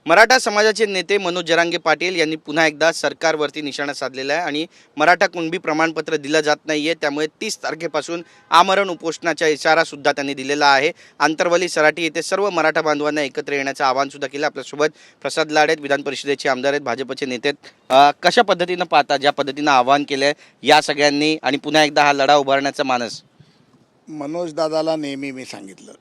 मराठा समाजाचे नेते मनोज जरांगे पाटील यांनी पुन्हा एकदा सरकारवरती निशाणा साधलेला आहे आणि मराठा कुणबी प्रमाणपत्र दिलं जात नाहीये, त्यामुळे 30 तारखेपासून आमरण उपोषणाचा इशारा सुद्धा त्यांनी दिलेला आहे। आंतरवली सराटी येथे सर्व मराठा बांधवांना एकत्र येण्याचं आवाहन सुद्धा केलं। आपल्यासोबत प्रसाद लाड आहेत, विधान परिषदेचे आमदार आहेत, भाजपचे नेते आहेत। कशा पद्धतीनं पाहता, ज्या पद्धतीनं आवाहन केलंय या सगळ्यांनी आणि पुन्हा एकदा हा लढा उभारण्याचा मानस? मनोज दादाला नेहमी मी सांगितलं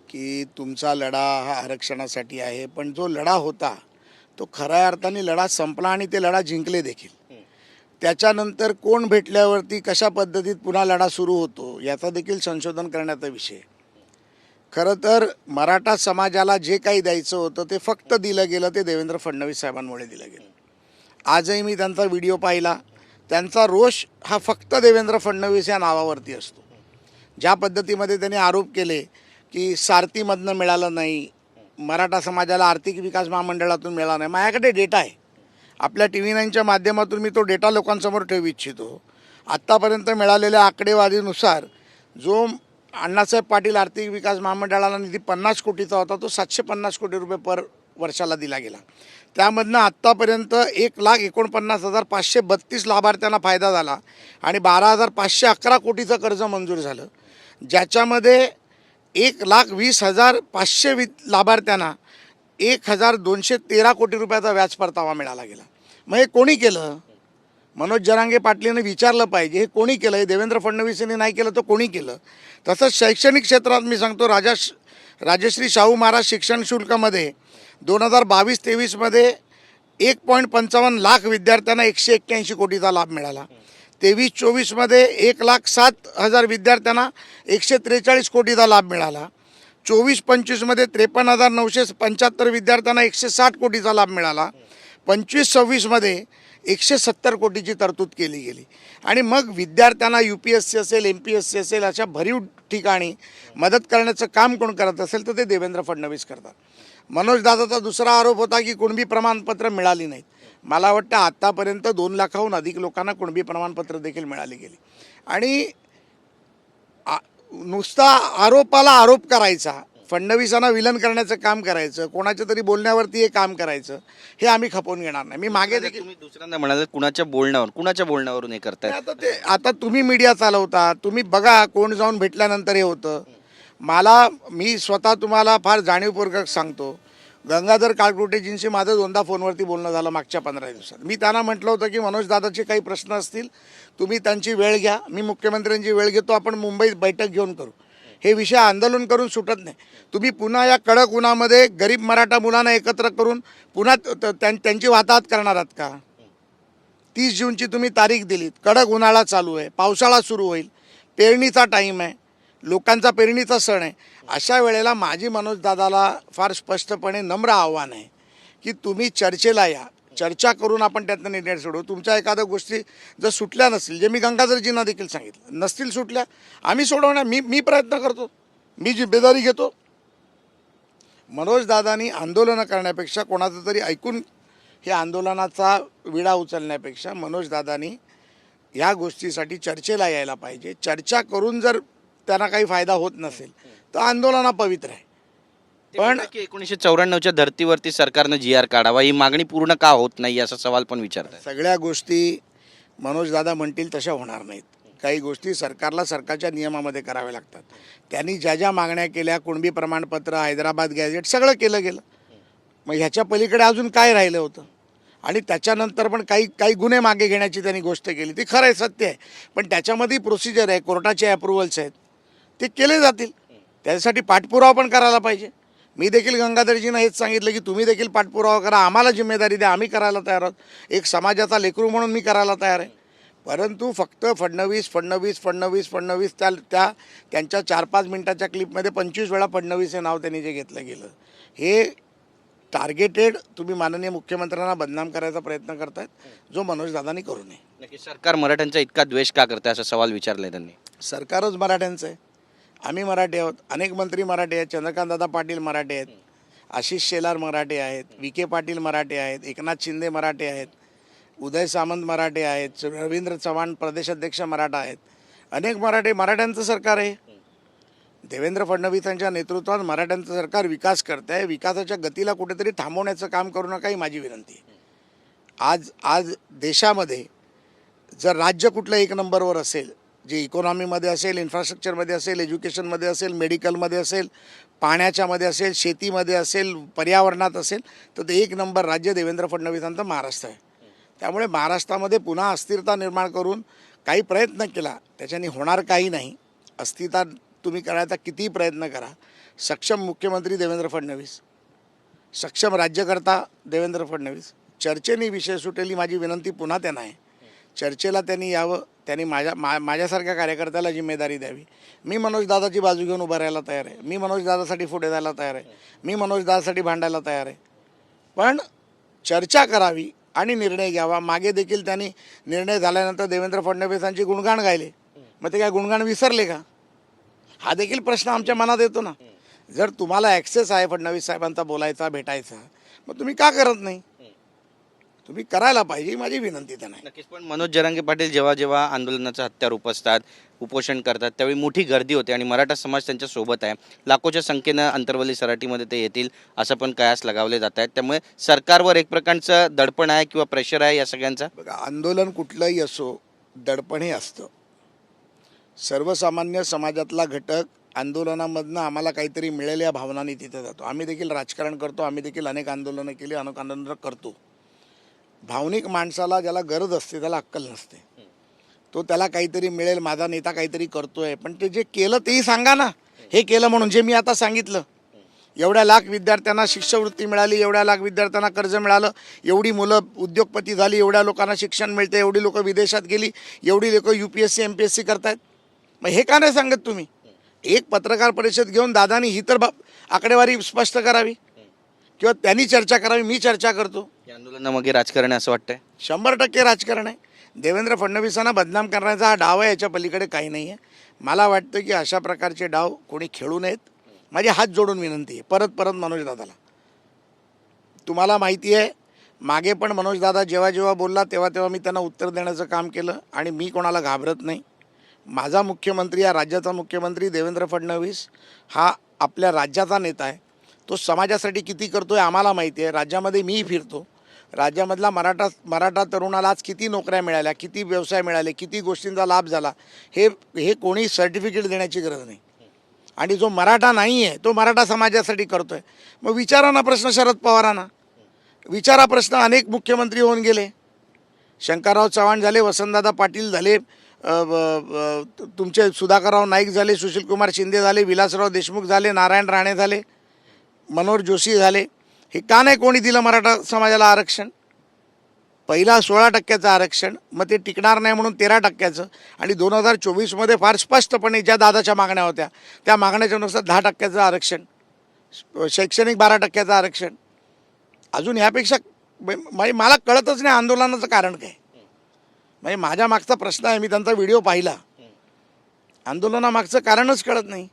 की तुमचा लढा हा आरक्षणासाठी आहे, पण जो लढा होता तो खऱ्या अर्थाने लढा संपला आणि ते लढा जिंकले देखील। त्याच्यानंतर कोण भेटल्यावरती कशा पद्धतीत पुन्हा लढा सुरू होतो याचा देखील संशोधन करण्याचा विषय। खरं तर मराठा समाजाला जे काही द्यायचं होतं ते फक्त दिलं गेलं, ते देवेंद्र फडणवीस साहेबांमुळे दिलं गेलं। आजही मी त्यांचा व्हिडिओ पाहिला, त्यांचा रोष हा फक्त देवेंद्र फडणवीस या नावावरती असतो। ज्या पद्धतीमध्ये त्यांनी आरोप केले की सारथीमधनं मिळालं नाही, मराठा समाजाला आर्थिक विकास महामंडळातून मिळाला नाही, माझ्याकडे डेटा आहे। आपल्या TV9च्या माध्यमातून मी तो डेटा लोकांसमोर ठेवू इच्छितो। आत्तापर्यंत मिळालेल्या आकडेवारीनुसार जो अण्णासाहेब पाटील आर्थिक विकास महामंडळाला निधी 50 कोटीचा होता, तो 750 कोटी रुपये पर वर्षाला दिला गेला। त्यामधनं आत्तापर्यंत 1,49,532 लाभार्थ्यांना फायदा झाला आणि 12,511 कोटीचं कर्ज मंजूर झालं, ज्याच्यामध्ये 1,20,500 लाभार्थ्यांना 1,213 कोटी रुपयाचा व्याज परतावा मिळाला गेला। मग हे कोणी केलं? मनोज जरांगे पाटलांनी विचारलं पाहिजे, हे कोणी केलं? हे देवेंद्र फडणवीसांनी नाही केलं तर कोणी केलं? तसंच शैक्षणिक क्षेत्रात मी सांगतो, राजश्री शाहू महाराज शिक्षण शुल्कामध्ये 2022-23मध्ये 1.55 लाख विद्यार्थ्यांना 181 कोटीचा लाभ मिळाला। 23-24मध्ये 1,07,000 विद्यार्थ्यांना 143 कोटीचा लाभ मिळाला। 24-25मध्ये 53,975 विद्यार्थ्यांना 160 कोटीचा लाभ मिळाला। 25-26मध्ये 170 कोटीची तरतूद केली गेली। आणि मग विद्यार्थ्यांना UPSC असेल, MPSC असेल, अशा भरीव ठिकाणी मदत करण्याचं काम कोण करत असेल तर ते देवेंद्र फडणवीस करतात। मनोज दादाचा दुसरा आरोप होता की कुणबी प्रमाणपत्र मिळाली नाहीत। मला वाटतं आत्तापर्यंत 2 लाखाहून अधिक लोकांना कुणबी प्रमाणपत्र देखील मिळाली गेली। आणि नुसता आरोपाला आरोप करायचा, फडणवीसांना विलन करण्याचं काम करायचं, कोणाच्या तरी बोलण्यावरती हे काम करायचं, हे आम्ही खपवून घेणार नाही। मी मागे देखील तुम्ही दुसऱ्यांदा म्हणाले कुणाच्या बोलण्यावरून हे करताय? आता तुम्ही मीडिया चालवता, तुम्ही बघा कोण जाऊन भेटल्यानंतर हे होतं। मी स्वतः तुम्हाला फार जाणीवपूर्वक सांगतो, गंगाधर काळकुटेजींशी माझं 2दा फोनवरती बोलणं झालं मागच्या 15 दिवसात। मी त्यांना म्हटलं होतं की मनोज दादाचे काही प्रश्न असतील तुम्ही त्यांची वेळ घ्या, मी मुख्यमंत्र्यांची वेळ घेतो, आपण मुंबईत बैठक घेऊन करू। हे विषय आंदोलन करून सुटत नाही। तुम्ही पुन्हा या कडक उन्हामध्ये गरीब मराठा मुलांना एकत्र करून पुन्हा त्यांची वाताहत करणार आहात का? 30 जूनची तुम्ही तारीख दिलीत, कडक उन्हाळा चालू आहे, पावसाळा सुरू होईल, पेरणीचा टाईम आहे, लोकांचा पेरणीचा सण आहे। अशा वेळेला माझी मनोज दादाला फार स्पष्टपणे नम्र आव्हान आहे की तुम्ही चर्चेला या, चर्चा करून आपण त्यातनं निर्णय सोडवू। तुमच्या एखाद्या गोष्टी जर सुटल्या नसतील, जे मी गंगाधरजींना देखील सांगितलं, नसतील सुटल्या आम्ही सोडवणार, मी प्रयत्न करतो, मी जिम्मेदारी घेतो। मनोज दादांनी आंदोलनं करण्यापेक्षा, कोणाचं तरी ऐकून हे आंदोलनाचा विडा उचलण्यापेक्षा मनोज दादांनी ह्या गोष्टीसाठी चर्चेला यायला पाहिजे। चर्चा करून जर त्यांना काही फायदा होत नसेल तर आंदोलन पवित्र आहे। पण 1994च्या धर्तीवरती सरकारनं GR काढावा, ही मागणी पूर्ण का होत नाही असा सवाल पण विचारतात। सगळ्या गोष्टी मनोज दादा म्हणतील तशा होणार नाहीत। काही गोष्टी सरकारला सरकारच्या नियमामध्ये कराव्या लागतात। त्यांनी ज्या ज्या मागण्या केल्या, कुणबी प्रमाणपत्र, हैदराबाद गॅझेट, सगळं केलं गेलं। मग ह्याच्या पलीकडे अजून काय राहिलं होतं? आणि त्याच्यानंतर पण काही गुन्हे मागे घेण्याची त्यांनी गोष्ट केली, ती खरं आहे, सत्य आहे, पण त्याच्यामध्ये प्रोसिजर आहे, कोर्टाचे अप्रुव्हल्स आहेत, ते केले जातील। त्याच्यासाठी पाठपुरावा पण करायला पाहिजे। मी देखील गंगाधरजींना हेच सांगितलं की तुम्ही देखील पाठपुरावा करा, आम्हाला जिम्मेदारी द्या, आम्ही करायला तयार आहोत। एक समाजाचा लेकरू म्हणून मी करायला तयार आहे। परंतु फक्त फडणवीस त्यांच्या 4-5 मिनिटाच्या क्लिपमध्ये 25 वेळा फडणवीस हे नाव त्यांनी जे घेतलं गेलं, हे टार्गेटेड तुम्ही माननीय मुख्यमंत्र्यांना बदनाम करायचा प्रयत्न करतायत, जो मनोज दादांनी करू नये। नक्की सरकार मराठ्यांचा इतका द्वेष का करते असा सवाल विचारलाय त्यांनी। सरकारच मराठ्यांचं आहे, आम्ही मराठी आहोत, अनेक मंत्री मराठी आहेत, चंद्रकांतदादा पाटील मराठी आहेत, आशिष शेलार मराठे आहेत, विखे पाटील मराठे आहेत, एकनाथ शिंदे मराठे आहेत, उदय सामंत मराठे आहेत, रवींद्र चव्हाण प्रदेशाध्यक्ष मराठा आहेत, अनेक मराठ्यांचं सरकार आहे। देवेंद्र फडणवीसांच्या नेतृत्वात मराठ्यांचं सरकार विकास करत आहे. विकासाच्या गतीला कुठेतरी थांबवण्याचं काम करू नका ही माझी विनंती आहे. आज आज देशामध्ये जर राज्य कुठलं एक नंबरवर असेल, जे इकॉनॉमीमध्ये असेल, इन्फ्रास्ट्रक्चरमध्ये असेल, एज्युकेशनमध्ये असेल, मेडिकलमध्ये असेल, पाण्याच्यामध्ये असेल, शेतीमध्ये असेल, पर्यावरणात असेल, तर ते एक नंबर राज्य देवेंद्र फडणवीसांचं महाराष्ट्र आहे. त्यामुळे महाराष्ट्रामध्ये पुन्हा अस्थिरता निर्माण करून काही प्रयत्न केला त्याच्याने होणार काही नाही. अस्थिरता तुम्ही करायचा कितीही प्रयत्न करा. सक्षम मुख्यमंत्री देवेंद्र फडणवीस, सक्षम राज्यकर्ता देवेंद्र फडणवीस, चर्चेने विषय सुटेली माझी विनंती पुन्हा त्यांना आहे. चर्चेला त्यांनी यावं. त्यांनी माझ्यासारख्या कार्यकर्त्याला जिम्मेदारी द्यावी. मी मनोजदादाची बाजू घेऊन उभं राहायला तयार आहे. मी मनोजदादासाठी पुढे जायला तयार आहे. मी मनोजदादासाठी भांडायला तयार आहे. पण चर्चा करावी आणि निर्णय घ्यावा. मागे देखील त्यांनी निर्णय झाल्यानंतर देवेंद्र फडणवीसांची गुणगान गायले. मग ते काय गुणगान विसरले का? हा देखील प्रश्न आमच्या मनात येतो ना. जर तुम्हाला ॲक्सेस आहे फडणवीस साहेबांचा बोलायचा, भेटायचा, मग तुम्ही का करत नाही? तुम्ही करायला पाहिजे माझी विनंती त्यांना आहे. नक्कीच. पण मनोज जरांगे पाटील जेव्हा जेव्हा आंदोलनाच्या हत्यार उपसतात, उपोषण करतात, त्यावेळी मोठी गर्दी होते आणि मराठा समाज त्यांच्या सोबत आहे. लाखोच्या संख्येनं अंतरवली सराटीमध्ये ते येतील असं पण कयास लगावले जात आहेत. त्यामुळे सरकारवर एक प्रकारचं दडपण आहे किंवा प्रेशर आहे या सगळ्यांचा. बघा, आंदोलन कुठलंही असो, दडपण हे असतं. सर्वसामान्य समाजातला घटक आंदोलनामधनं आम्हाला काहीतरी मिळेल या भावनाने तिथे जातो. आम्ही देखील राजकारण करतो. आम्ही देखील अनेक आंदोलनं केली, अनेक आंदोलनं करतो. भावनिक माणसाला ज्याला गरज असते त्याला अक्कल नसते. तो त्याला काहीतरी मिळेल, माझा नेता काहीतरी करतोय, पण ते जे केलं तेही सांगा ना. हे केलं म्हणून जे मी आता सांगितलं, एवढ्या लाख विद्यार्थ्यांना शिष्यवृत्ती मिळाली, एवढ्या लाख विद्यार्थ्यांना कर्ज मिळालं, एवढी मुलं उद्योगपती झाली, एवढ्या लोकांना शिक्षण मिळते, एवढी लोक विदेशात गेली, एवढी लोक UPSC MPSC करतायत. मग हे का नाही सांगत तुम्ही? एक पत्रकार परिषद घेऊन दादानी ही तर आकडेवारी स्पष्ट करावी किंवा त्यांनी चर्चा करावी. मी चर्चा करतो. या आंदोलनामागे राजकारण आहे असं वाटतंय? 100% राजकारण आहे. देवेंद्र फडणवीसांना बदनाम करण्याचा हा डाव आहे. याच्या पलीकडे काही नाही आहे. मला वाटतं की अशा प्रकारचे डाव कोणी खेळू नयेत. माझे हात जोडून विनंती आहे परत मनोजदादाला. तुम्हाला माहिती आहे, मागे पण मनोजदादा जेव्हा बोलला तेव्हा मी त्यांना उत्तर देण्याचं काम केलं आणि मी कोणाला घाबरत नाही. माझा मुख्यमंत्री, या राज्याचा मुख्यमंत्री देवेंद्र फडणवीस हा आपल्या राज्याचा नेता आहे. तो समाजासाठी किती करतो आहे आम्हाला माहिती आहे. राज्यामध्ये मीही फिरतो. राज्यामधला मराठा तरुणाला आज किती नोकऱ्या मिळाल्या, किती व्यवसाय मिळाले, किती गोष्टींचा लाभ झाला, हे कोणी सर्टिफिकेट देण्याची गरज नाही. आणि जो मराठा नाही आहे तो मराठा समाजासाठी करतो आहे. मग विचारा ना प्रश्न शरद पवारांना. विचारा प्रश्न. अनेक मुख्यमंत्री होऊन गेले. शंकरराव चव्हाण झाले, वसंतदादा पाटील झाले, तुमचे सुधाकरराव नाईक झाले, सुशीलकुमार शिंदे झाले, विलासराव देशमुख झाले, नारायण राणे झाले, मनोहर जोशी झाले. हे का नाही कोणी दिलं मराठा समाजाला आरक्षण? पहिला 16% आरक्षण, मग ते टिकणार नाही म्हणून 13%. आणि 2024मध्ये फार स्पष्टपणे ज्या दादाच्या मागण्या होत्या त्या मागण्याच्या नुसार 10% आरक्षण, शैक्षणिक 12% आरक्षण. अजून ह्यापेक्षा मला कळतच नाही आंदोलनाचं कारण काय. म्हणजे माझ्या मागचा प्रश्न आहे. मी त्यांचा व्हिडिओ पाहिला. आंदोलनामागचं कारणच कळत नाही.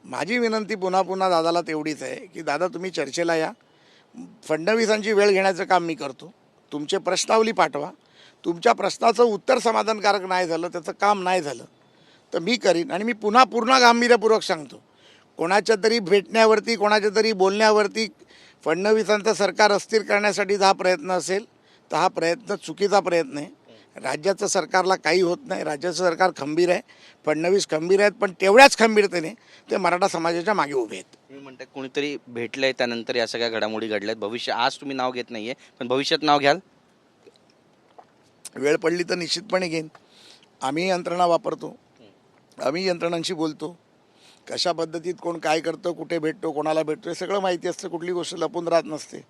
माझी विनंती पुन्हा दादाला तेवढीच आहे की दादा तुम्ही चर्चेला या. फडणवीसांची वेळ घेण्याचं काम मी करतो. तुमचे प्रश्नावली पाठवा. तुमच्या प्रश्नाचं उत्तर समाधानकारक नाही झालं, त्याचं काम नाही झालं तर मी करीन. आणि मी पूर्ण गांभीर्यपूर्वक सांगतो, कोणाच्या तरी भेटण्यावरती, कोणाच्या तरी बोलण्यावरती फडणवीसांचं सरकार अस्थिर करण्यासाठीचा हा प्रयत्न असेल तर हा प्रयत्न चुकीचा प्रयत्न आहे. राज्याचं सरकारला काही होत नाही. राज्याचं सरकार खंबीर आहे. फडणवीस खंबीर आहेत, पण तेवढ्याच खंबीरतेने ते मराठा समाजाच्या मागे उभे आहेत. मी म्हणते कोणीतरी भेटलंय त्यानंतर या सगळ्या घडामोडी घडल्यात. भविष्य आज तुम्ही नाव घेत नाहीये, पण भविष्यात नाव घ्याल? वेळ पडली तर निश्चितपणे घेईन. आम्ही यंत्रणा वापरतो, आम्ही यंत्रणांशी बोलतो. कशा पद्धतीत कोण काय करतं, कुठे भेटतो, कोणाला भेटतो, हे सगळं माहिती असतं. कुठली गोष्ट लपून राहत नसते.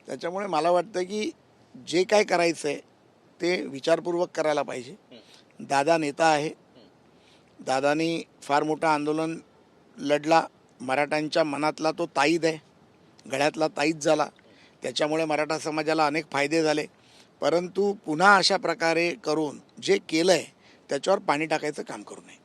त्याच्यामुळे मला वाटतं की जे काय करायचं आहे ते विचारपूर्वक करायला पाहिजे. दादा नेता आहे. दादानी फार मोठं आंदोलन लढला. मराठ्यांच्या मनातला तो ताईद आहे, गळ्यातला ताईद झाला. त्याच्यामुळे मराठा समाजाला अनेक फायदे झाले. परंतु पुन्हा अशा प्रकारे करून जे केलं आहे त्याच्यावर पाणी टाकायचं काम करू नये.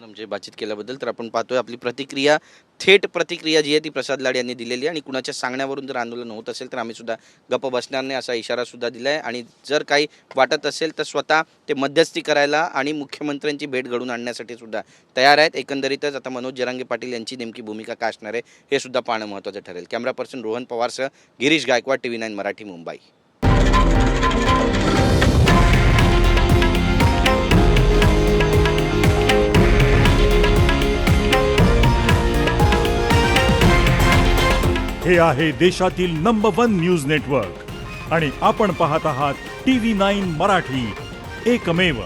म्हणजे बातचीत केल्याबद्दल. तर आपण पाहतोय आपली प्रतिक्रिया, थेट प्रतिक्रिया जी आहे ती प्रसाद लाड यांनी दिलेली आहे आणि कुणाच्या सांगण्यावरून जर आंदोलन होत असेल तर आम्ही सुद्धा गप्प बसणार नाही असा इशारा सुद्धा दिला आहे. आणि जर काही वाटत असेल तर स्वतः ते मध्यस्थी करायला आणि मुख्यमंत्र्यांची भेट घडवून आणण्यासाठी सुद्धा तयार आहेत. एकंदरीतच आता मनोज जरांगे पाटील यांची नेमकी भूमिका काय असणार आहे हे सुद्धा पाहणं महत्त्वाचं ठरेल. कॅमेरा पर्सन रोहन पवारसह गिरीश गायकवाड, TV9 मराठी, मुंबई. हे आहे देशातील नंबर 1 न्यूज नेटवर्क आणि आपण पाहत आहात TV9 मराठी, एकमेव.